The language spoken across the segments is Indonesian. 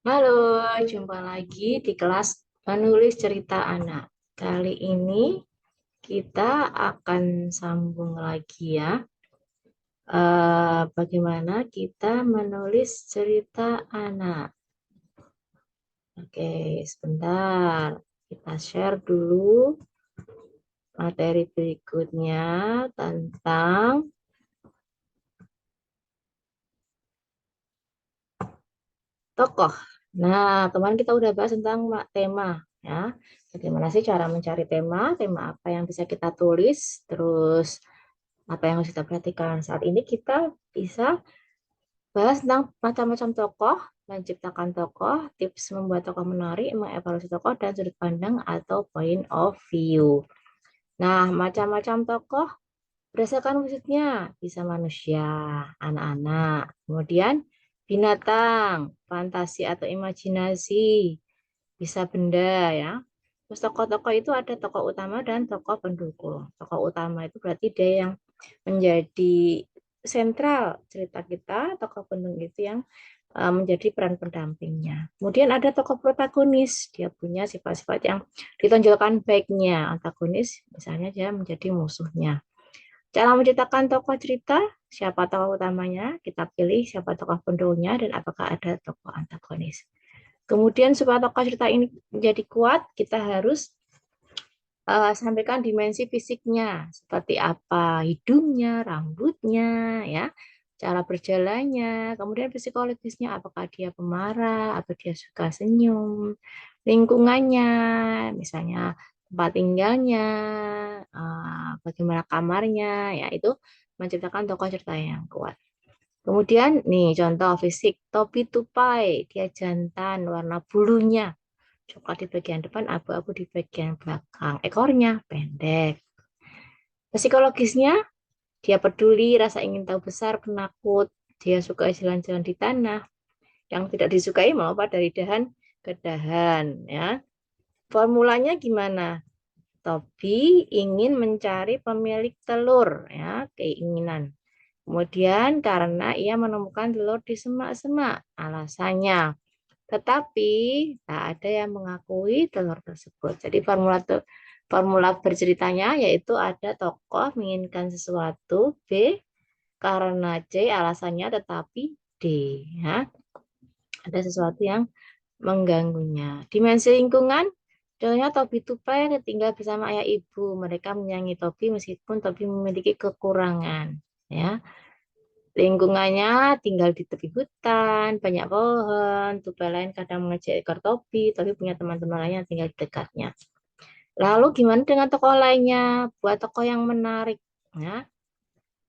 Halo, jumpa lagi di kelas penulis cerita anak. Kali ini kita akan sambung lagi ya. Bagaimana kita menulis cerita anak. Oke, sebentar. Kita share dulu materi berikutnya tentang tokoh. Nah, kemarin kita udah bahas tentang tema ya. Bagaimana sih cara mencari tema apa yang bisa kita tulis, terus apa yang harus kita perhatikan. Saat ini kita bisa bahas tentang macam-macam tokoh, menciptakan tokoh, tips membuat tokoh menarik, mengevaluasi tokoh, dan sudut pandang atau point of view. Nah, macam-macam tokoh berdasarkan wujudnya bisa manusia, anak-anak, kemudian binatang, fantasi atau imajinasi, bisa benda ya. Terus tokoh-tokoh itu ada tokoh utama dan tokoh pendukung. Tokoh utama itu berarti dia yang menjadi sentral cerita kita, tokoh pendukung itu yang menjadi peran pendampingnya. Kemudian ada tokoh protagonis, dia punya sifat-sifat yang ditonjolkan baiknya. Antagonis misalnya dia menjadi musuhnya. Cara menciptakan tokoh cerita, siapa tokoh utamanya, kita pilih siapa tokoh pendukungnya dan apakah ada tokoh antagonis. Kemudian supaya tokoh cerita ini menjadi kuat, kita harus sampaikan dimensi fisiknya, seperti apa hidungnya, rambutnya, ya, cara berjalannya, kemudian psikologisnya, apakah dia pemarah, apa dia suka senyum, lingkungannya, misalnya tempat tinggalnya, bagaimana kamarnya, ya itu menciptakan tokoh cerita yang kuat. Kemudian nih contoh fisik, topi tupai, dia jantan, warna bulunya coklat di bagian depan, abu-abu di bagian belakang. Ekornya pendek. Psikologisnya, dia peduli, rasa ingin tahu besar, penakut. Dia suka jalan-jalan di tanah. Yang tidak disukai melompat dari dahan ke dahan. Ya. Formulanya gimana? Tobi ingin mencari pemilik telur, ya, keinginan. Kemudian karena ia menemukan telur di semak-semak, alasannya. Tetapi tak ada yang mengakui telur tersebut. Jadi formula berceritanya yaitu ada tokoh menginginkan sesuatu, B karena C alasannya, tetapi D ya, ada sesuatu yang mengganggunya. Dimensi lingkungan, contohnya Tobi tupai tinggal bersama ayah ibu. Mereka menyayangi Tobi meskipun Tobi memiliki kekurangan. Ya, lingkungannya tinggal di tepi hutan, banyak pohon, tupai lain kadang mengejek ekor topi, tapi punya teman-teman lain yang tinggal di dekatnya. Lalu gimana dengan tokoh lainnya? Buat tokoh yang menarik. Ya.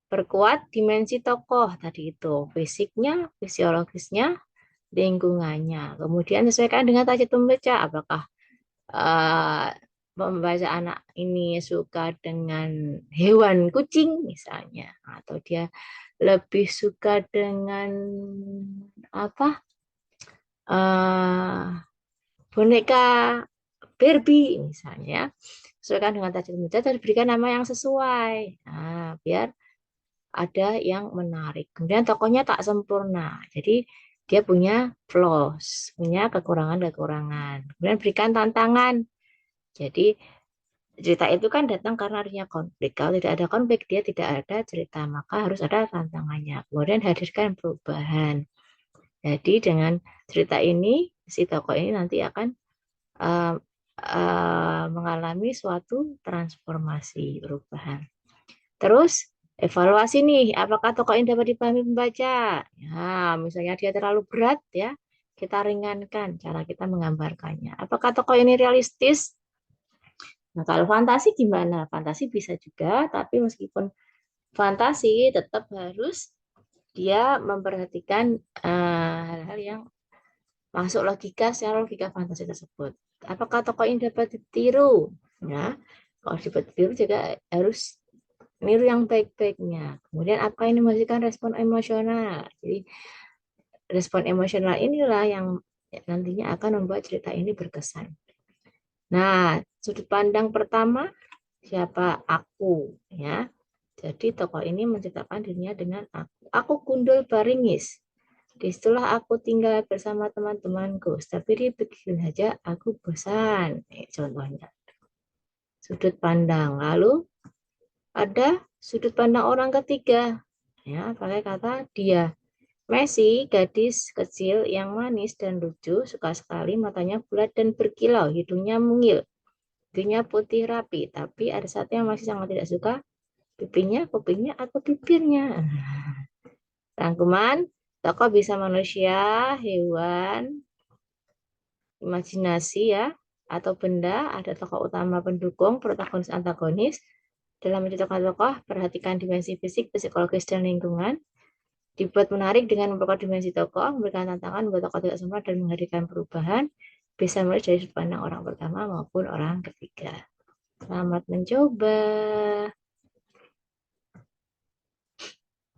Perkuat dimensi tokoh tadi itu, fisiknya, fisiologisnya, lingkungannya. Kemudian sesuaikan dengan target pembaca. Apakah eh, pembaca anak ini suka dengan hewan kucing misalnya, atau dia lebih suka dengan apa eh boneka Barbie misalnya, sesuaikan dengan target pembaca dan berikan nama yang sesuai. Nah, biar ada yang menarik. Kemudian tokohnya tak sempurna, jadi dia punya flaws, punya kekurangan-kekurangan. Kemudian berikan tantangan. Jadi cerita itu kan datang karena adanya konflik. Kalau tidak ada konflik, dia tidak ada cerita, maka harus ada tantangannya. Kemudian hadirkan perubahan. Jadi dengan cerita ini, si tokoh ini nanti akan uh, mengalami suatu transformasi perubahan. Terus evaluasi nih, apakah tokoh ini dapat dipahami pembaca? Ya, misalnya dia terlalu berat ya, kita ringankan cara kita menggambarkannya. Apakah tokoh ini realistis? Nah, kalau fantasi gimana? Fantasi bisa juga, tapi meskipun fantasi tetap harus dia memperhatikan hal-hal yang masuk logika secara logika fantasi tersebut. Apakah tokoh ini dapat ditiru? Ya, kalau dapat ditiru juga harus niru yang baik-baiknya. Kemudian apa ini menghasilkan respon emosional. Jadi respon emosional inilah yang nantinya akan membuat cerita ini berkesan. Nah, sudut pandang pertama siapa aku ya. Jadi tokoh ini menceritakan dirinya dengan aku. Aku Gundul Baringis. Disitulah aku tinggal bersama teman-temanku. Tapi begitu saja aku bosan. Contohnya sudut pandang. Lalu ada sudut pandang orang ketiga. Ya, pakai kata dia. Messi, gadis kecil yang manis dan lucu, suka sekali matanya bulat dan berkilau, hidungnya mungil, bibirnya putih rapi, tapi ada satu yang masih sangat tidak suka, pipinya, kupingnya, atau bibirnya. Rangkuman, tokoh bisa manusia, hewan, imajinasi ya, atau benda, ada tokoh utama pendukung, protagonis antagonis. Dalam menciptakan tokoh, perhatikan dimensi fisik, psikologis, dan lingkungan. Dibuat menarik dengan memperkuat dimensi tokoh, memberikan tantangan buat tokoh tidak sempurna dan menghadirkan perubahan. Bisa mulai dari sudut pandang orang pertama maupun orang ketiga. Selamat mencoba.